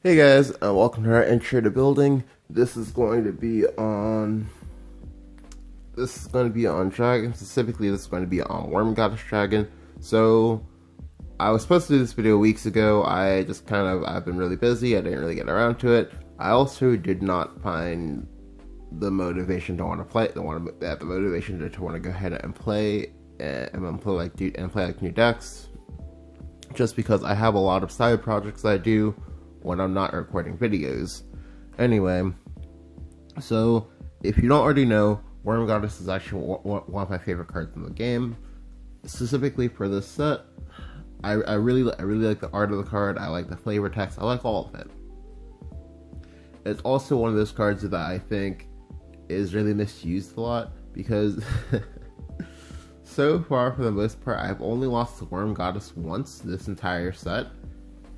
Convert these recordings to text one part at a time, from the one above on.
Hey guys, welcome to our intro to building. This is going to be on dragon. Specifically, this is going to be on Wyrm Goddess dragon. So I was supposed to do this video weeks ago. I've been really busy. I didn't really get around to it. I also did not find the motivation to want to play. The motivation to want to go ahead and play like new decks. Just because I have a lot of side projects that I do when I'm not recording videos. Anyway, so if you don't already know, Wyrm Goddess is actually one of my favorite cards in the game. Specifically for this set, I really like the art of the card. I like the flavor text. I like all of it. It's also one of those cards that I think is really misused a lot because so far, for the most part, I've only lost to Wyrm Goddess once this entire set,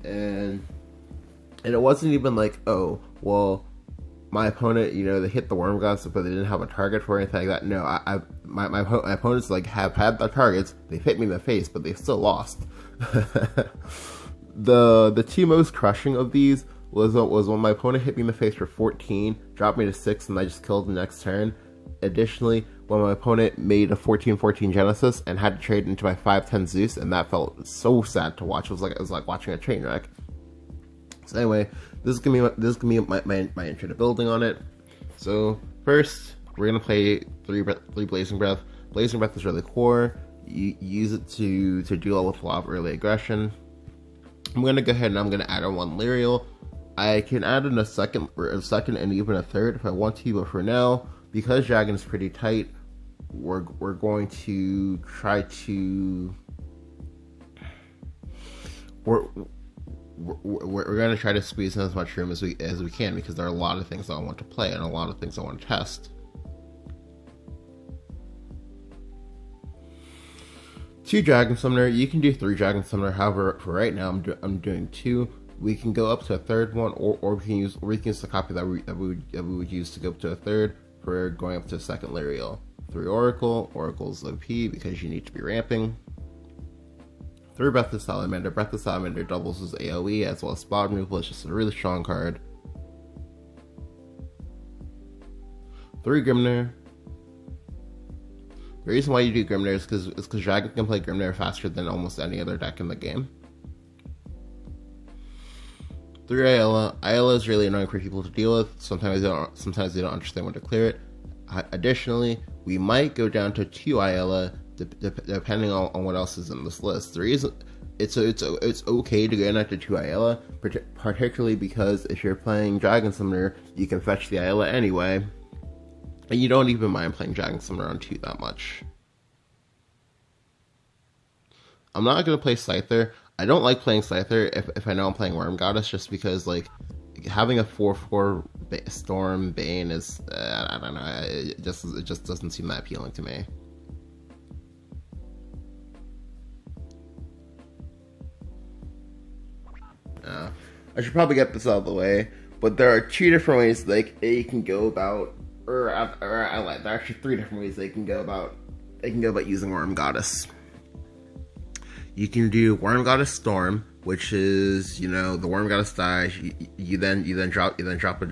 and it wasn't even like, oh, well, my opponent, they hit the Wyrm Goddess, but they didn't have a target for anything like that. No, my opponents have had the targets. They've hit me in the face, but they still lost. The two most crushing of these was when my opponent hit me in the face for 14, dropped me to 6, and I just killed the next turn. Additionally, when my opponent made a 14-14 Genesis and had to trade into my 5-10 Zeus, and that felt so sad to watch. It was like watching a train wreck. So anyway, this is gonna be my intro to building on it. So first, we're gonna play three Blazing Breath. Blazing Breath is really core. You use it to deal with a lot of early aggression. I'm gonna go ahead and I'm gonna add on one Lyrial. I can add in a second and even a third if I want to, but for now, because Dragon is pretty tight, we're going to try to we're going to try to squeeze in as much room as we can, because there are a lot of things I want to play and a lot of things I want to test. Two Dragon Summoner. You can do 3 Dragon Summoner. However, for right now, I'm doing 2. We can go up to a third one, or we can use the copy that we would use to go up to a third for going up to a second Lyrial. 3 Oracle. Oracle's OP because you need to be ramping. 3 Breathless Salamander. Breathless Salamander doubles as AoE as well as spot removal. It's just a really strong card. 3 Grimnir. The reason why you do Grimnir is because Dragon can play Grimnir faster than almost any other deck in the game. 3 Ayala. Ayala is really annoying for people to deal with. Sometimes they don't understand when to clear it. Additionally, we might go down to 2 Ayala depending on what else is in this list. The reason it's okay to go down to 2 Ayala, particularly because if you're playing Dragon Summoner, you can fetch the Ayala anyway, and you don't even mind playing Dragon Summoner on 2 that much. I'm not gonna play Scyther. I don't like playing Scyther if I know I'm playing Wyrm Goddess, just because like having a 4/4 Storm Bane is I don't know, it just doesn't seem that appealing to me. I should probably get this out of the way, but there are 2 different ways you can go about, there are actually 3 different ways they can go about using Wyrm Goddess. You can do Wyrm Goddess Storm, which is, the Wyrm Goddess dies. You then drop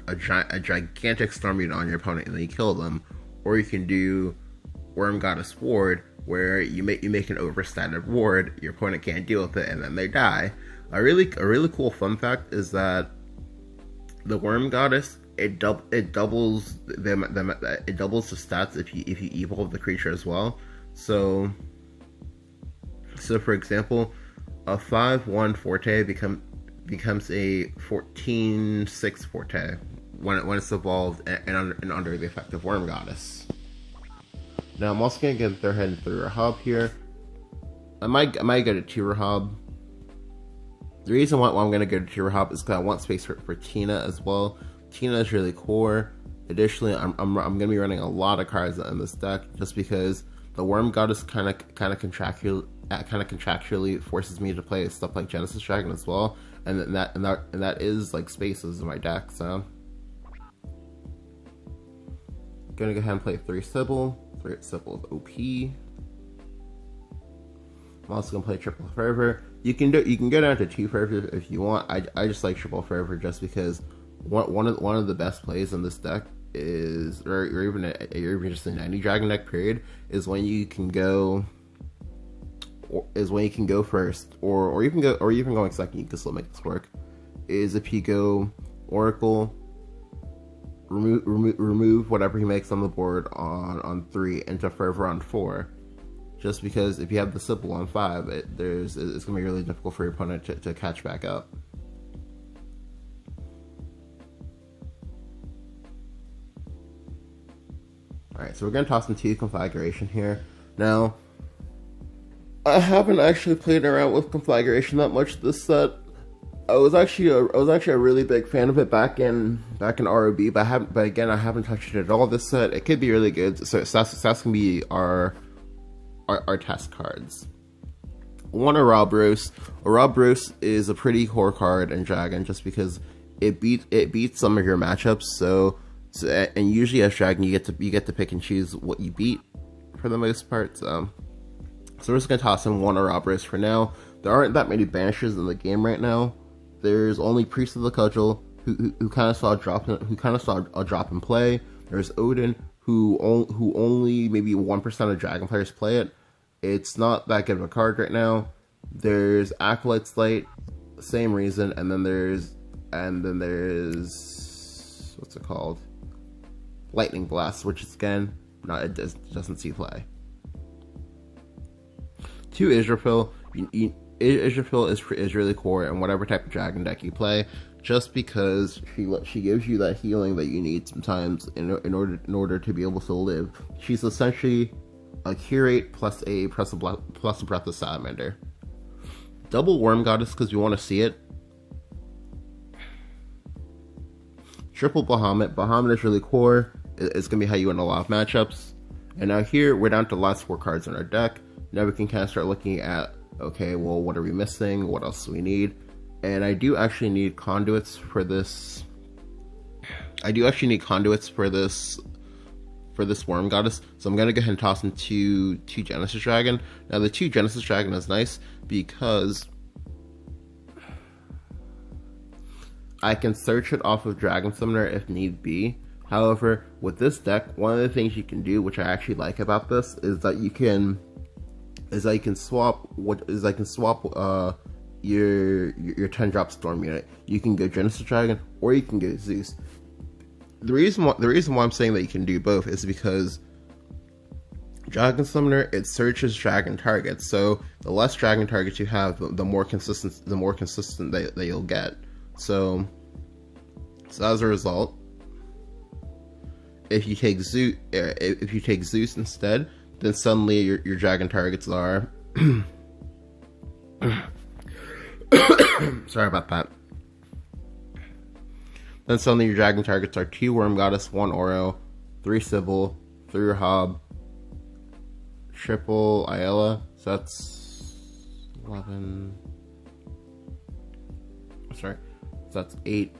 a gigantic storm unit on your opponent, and then you kill them. Or you can do Wyrm Goddess Ward, where you make an overstated ward. Your opponent can't deal with it, and then they die. A really cool fun fact is that the Wyrm Goddess it doubles the stats if you evolve the creature as well. So for example, a 5/1 Forte becomes a 14/6 Forte when it's evolved and under the effect of Wyrm Goddess. Now I'm also gonna get their head 3 Rahab here. I might get a 2 Rahab. The reason why I'm gonna go to 2 Rahab is because I want space for Tina as well. Tina is really core. Additionally, I'm gonna be running a lot of cards in this deck just because the Wyrm Goddess kind of contractually forces me to play stuff like Genesis Dragon as well, and that is like spaces in my deck. So gonna go ahead and play 3 Sibyl. 3 Sibyl is OP. I'm also gonna play Triple Fervor. You can go down to 2 fervor if you want. I just like triple fervor just because one of the best plays in this deck is, or even just in any dragon deck period, is when you can go first, or even going second. You can still make this work. Is if you go Oracle, remove whatever he makes on the board on 3 into fervor on 4. Just because if you have the sibyl on 5, it's gonna be really difficult for your opponent to catch back up. Alright, so we're gonna toss into conflagration here. Now, I haven't actually played around with conflagration that much this set. I was actually a really big fan of it back in ROB, but again I haven't touched it at all this set. It could be really good. So that's gonna be our test cards. One, Ouroboros. Ouroboros is a pretty core card in Dragon just because it beats some of your matchups. So and usually as Dragon you get to pick and choose what you beat for the most part. So we're just gonna toss in one Ouroboros for now. There aren't that many banishes in the game right now. There's only Priest of the Cudgel who kind of saw a drop in play. There's Odin who only maybe 1% of Dragon players play it. It's not that good of a card right now. There's Acolyte's Light, same reason, and then there's what's it called? Lightning Blast, which is again it doesn't see play. 2, Israfil. Israfil is really core in whatever type of Dragon deck you play, just because she gives you that healing that you need sometimes in order to be able to live. She's essentially a curate plus a breath of salamander. Double Wyrm Goddess because we want to see it. Triple Bahamut. Bahamut is really core. It's gonna be how you win a lot of matchups. And now here we're down to the last 4 cards in our deck. Now we can kind of start looking at, okay, well, what are we missing? What else do we need? And I do actually need conduits for this. For this Wyrm Goddess. So I'm gonna go ahead and toss in two Genesis Dragon. Now the 2 Genesis Dragon is nice because I can search it off of Dragon Summoner if need be. However, with this deck, one of the things you can do, which I actually like about this, is that you can swap your 10-drop Storm unit. You can go Genesis Dragon or you can go Zeus. The reason why I'm saying that you can do both is because Dragon Summoner, it searches dragon targets. So the less dragon targets you have, the more consistent that you'll get. So as a result, if you take Zeus instead, then suddenly your dragon targets are sorry about that. Then suddenly your dragon targets are 2 Wyrm Goddess, 1 Oro, 3 Sibyl, 3 Rahab, triple Ayala. So that's 11. Sorry. So that's 8,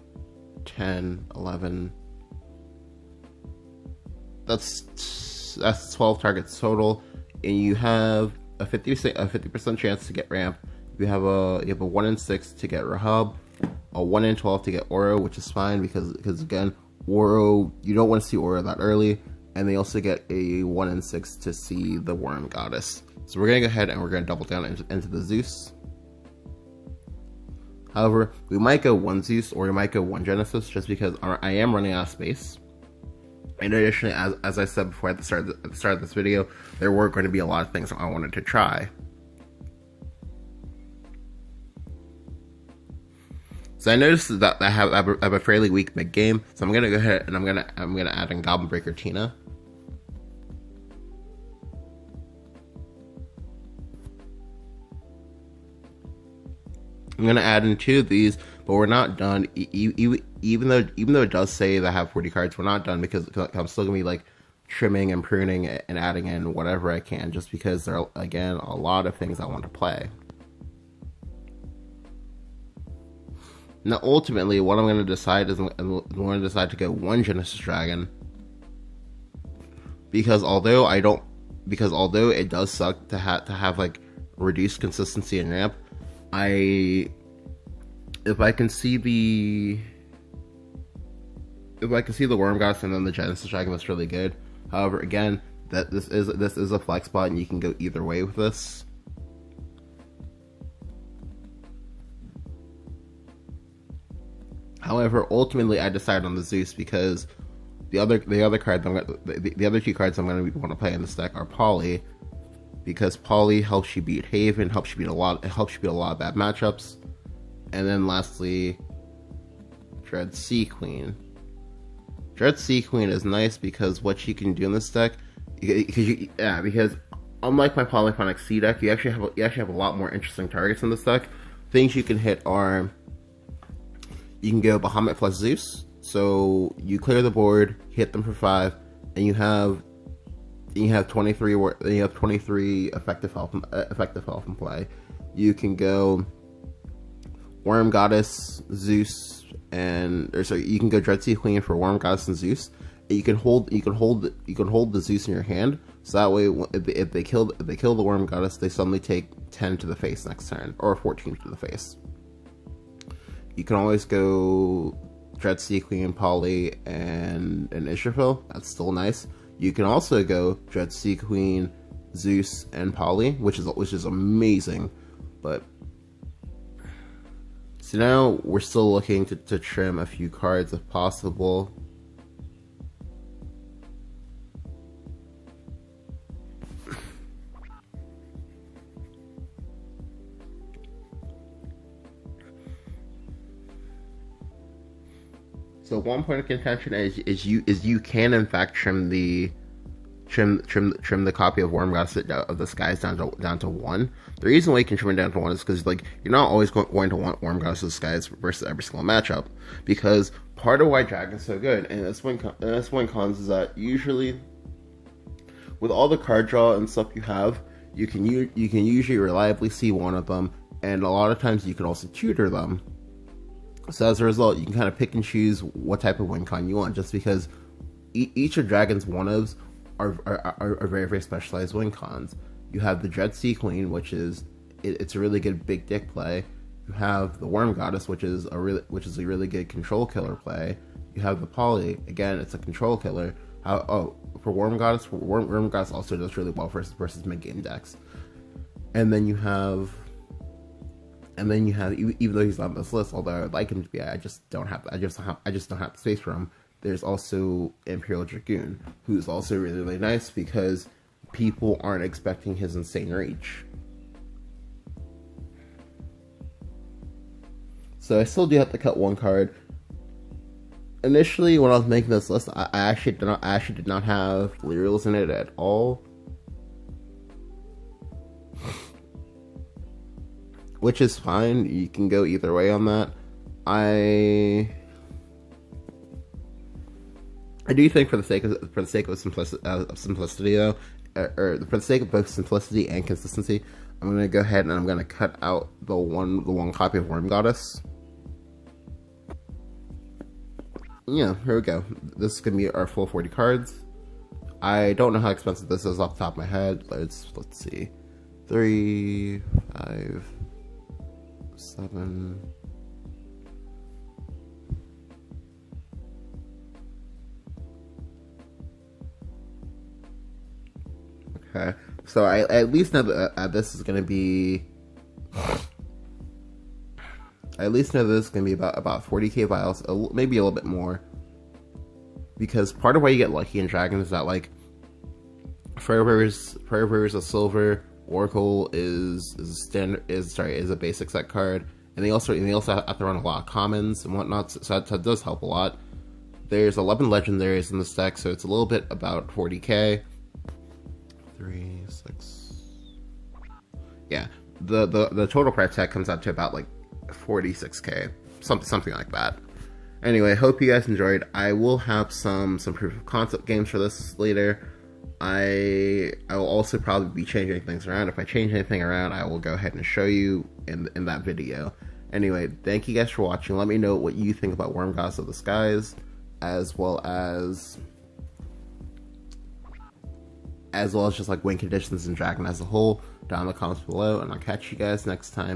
10, 11. That's 12 targets total, and you have a 50% chance to get ramp. You have a 1 in 6 to get Rahab, a 1 in 12 to get Oro, which is fine because again, Oro, you don't want to see Oro that early, and they also get a 1 in 6 to see the Wyrm Goddess. So we're gonna go ahead and we're gonna double down into the Zeus. However, we might go 1 Zeus or we might go 1 Genesis just because I am running out of space. And additionally, as I said before at the start of this video, there were going to be a lot of things I wanted to try. So I noticed that I have a fairly weak mid game, so I'm gonna go ahead and I'm gonna add in Goblin Breaker Tina. I'm gonna add in 2 of these, but we're not done. Even though it does say that I have 40 cards, we're not done because I'm still gonna be like trimming and pruning and adding in whatever I can, just because there are again a lot of things I want to play. Now, ultimately, what I'm going to decide is I'm going to decide to go 1 Genesis Dragon, because although it does suck to have like reduced consistency and ramp, if I can see the Wyrm Goddess and then the Genesis Dragon, that's really good. However, again, that this is a flex spot, and you can go either way with this. However, ultimately, I decided on the Zeus because the other two cards I'm going to want to play in this deck are Polly, because Polly helps you beat Haven, helps you beat a lot of bad matchups, and then lastly, Dread Sea Queen. Dread Sea Queen is nice because what she can do in this deck, because unlike my Polyphonic Sea deck, you actually have a lot more interesting targets in this deck. Things you can hit are, you can go Bahamut plus Zeus, so you clear the board, hit them for 5, and you have 23 effective health in play. You can go Wyrm Goddess, Zeus, you can go Dread Sea Queen for Wyrm Goddess and Zeus. And you can hold the Zeus in your hand, so that way if they kill the Wyrm Goddess, they suddenly take 10 to the face next turn, or 14 to the face. You can always go Dread Sea Queen, Polly, and Israfil. That's still nice. You can also go Dread Sea Queen, Zeus, and Polly, which is amazing. But so now we're still looking to trim a few cards if possible. So one point of contention is you can in fact trim the copy of Wyrm Goddess of the Skies down to 1. The reason why you can trim it down to 1 is because you're not always going to want Wyrm Goddess of the Skies versus every single matchup. Because part of why Dragon's so good, and that's one cons, is that usually with all the card draw and stuff you have, you can usually reliably see one of them, and a lot of times you can also tutor them. So as a result, you can kind of pick and choose what type of win con you want, just because each of Dragon's one-ofs are very, very specialized win cons. You have the Dread Sea Queen, which is it's a really good big dick play. You have the Wyrm Goddess, which is a really good control killer play. You have the Polly, again, it's a control killer. For Wyrm Goddess, Wyrm Goddess also does really well versus mid game decks. And then you have, even though he's not on this list, although I'd like him to be, I just don't have the space for him. There's also Imperial Dragoon, who's also really, really nice because people aren't expecting his insane reach. So I still do have to cut one card. Initially, when I was making this list, I actually did not have Lyrials in it at all, which is fine. You can go either way on that. I do think for the sake of simplicity though, or for the sake of both simplicity and consistency, I'm gonna go ahead and I'm gonna cut out the one copy of Wyrm Goddess. Yeah, here we go. This is gonna be our full 40 cards. I don't know how expensive this is off the top of my head. Let's see. 3, 5, 7. Okay, so I at least know that this is going to be. I at least know that this is going to be about 40k vials, maybe a little bit more. Because part of why you get lucky in Dragon is that, like, Prayer is a silver, Oracle is a basic set card, and they also have to run a lot of commons and whatnot, so that does help a lot. There's 11 legendaries in this deck, so it's a little bit about 40k. 3, 6. Yeah, the total price tag comes out to about like 46k, something like that. Anyway, hope you guys enjoyed. I will have some proof of concept games for this later. I will also probably be changing things around. If I change anything around, I will go ahead and show you in that video. Anyway, thank you guys for watching. Let me know what you think about Wyrm Goddess of the Skies, as well as just like win conditions in Dragon as a whole down in the comments below, and I'll catch you guys next time.